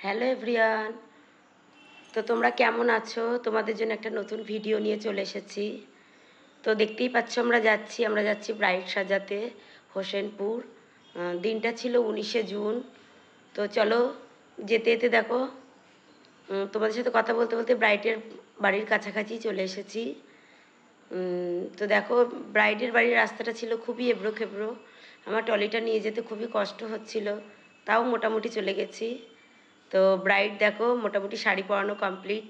Hello everyone, তো তোমরা কেমন আছো? তোমাদের জন্য একটা নতুন ভিডিও নিয়ে চলে এসেছি। তো দেখতেই পাচ্ছ আমরা যাচ্ছি ব্রাইড সাজাতে হোসেনপুর। দিনটা ছিল 19শে জুন। তো চলো যেতে যেতে দেখো, তোমাদের সাথে কথা বলতে বলতে ব্রাইডের বাড়ির কাছাকাছি চলে এসেছি। তো দেখো, ব্রাইডের বাড়ির রাস্তাটা ছিল খুবই এবড়ো খেবড়ো। আমার ট্রলিটা নিয়ে যেতে খুবই কষ্ট হচ্ছিল, তাও মোটামুটি চলে গেছি। তো ব্রাইড দেখো মোটামুটি শাড়ি পরানো কমপ্লিট,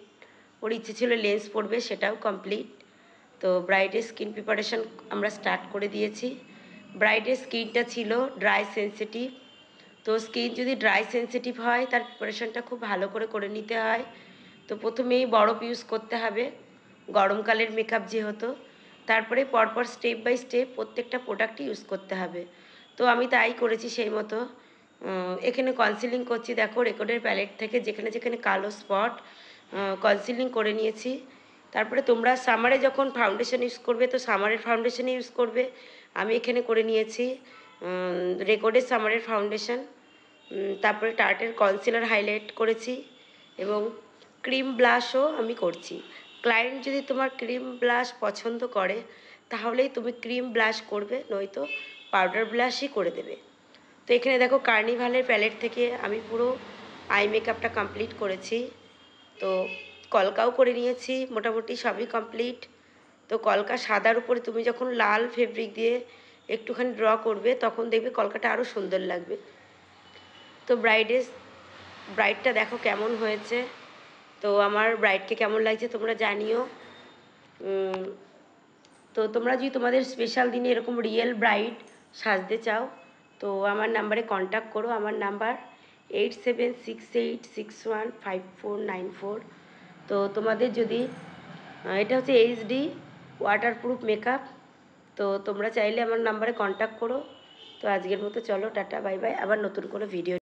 ওর ইচ্ছে ছিল লেন্স পরবে, সেটাও কমপ্লিট। তো ব্রাইডের স্কিন প্রিপারেশান আমরা স্টার্ট করে দিয়েছি। ব্রাইডের স্কিনটা ছিল ড্রাই সেন্সিটিভ। তো স্কিন যদি ড্রাই সেন্সিটিভ হয় তার প্রিপারেশানটা খুব ভালো করে নিতে হয়। তো প্রথমেই বরফ ইউজ করতে হবে, গরমকালের মেকআপ যেহেতু। তারপরে পরপর স্টেপ বাই স্টেপ প্রত্যেকটা প্রোডাক্টই ইউজ করতে হবে। তো আমি তাই করেছি সেই মতো। এখানে কনসিলিং করছি, দেখো রেকর্ডের প্যালেট থেকে যেখানে যেখানে কালো স্পট কনসিলিং করে নিয়েছি। তারপরে তোমরা সামারে যখন ফাউন্ডেশন ইউজ করবে তো সামারের ফাউন্ডেশনই ইউজ করবে। আমি এখানে করে নিয়েছি রেকর্ডের সামারের ফাউন্ডেশন। তারপরে টার্টের কনসিলার হাইলাইট করেছি এবং ক্রিম ব্লাশও আমি করছি। ক্লায়েন্ট যদি তোমার ক্রিম ব্লাশ পছন্দ করে তাহলেই তুমি ক্রিম ব্লাশ করবে, নয়তো পাউডার ব্লাশই করে দেবে। তো এখানে দেখো কার্নিভালের প্যালেট থেকে আমি পুরো আই মেকআপটা কমপ্লিট করেছি। তো কলকাও করে নিয়েছি, মোটামুটি সবই কমপ্লিট। তো কলকা সাদার উপরে তুমি যখন লাল ফেব্রিক দিয়ে একটুখানি ড্র করবে তখন দেখবে কলকাটা আরও সুন্দর লাগবে। তো ব্রাইডটা দেখো কেমন হয়েছে। তো আমার ব্রাইডকে কেমন লাগছে তোমরা জানিও। তো তোমরা যদি তোমাদের স্পেশাল দিনে এরকম রিয়েল ব্রাইড সাজতে চাও তো আমার নাম্বারে কন্ট্যাক্ট করো। আমার নাম্বার 8768615494। তো তোমাদের যদি এটা হচ্ছে এইচডি ওয়াটারপ্রুফ মেকআপ। তো তোমরা চাইলে আমার নাম্বারে কন্ট্যাক্ট করো। তো আজকের মতো চলো টাটা বাই বাই, আবার নতুন করে ভিডিও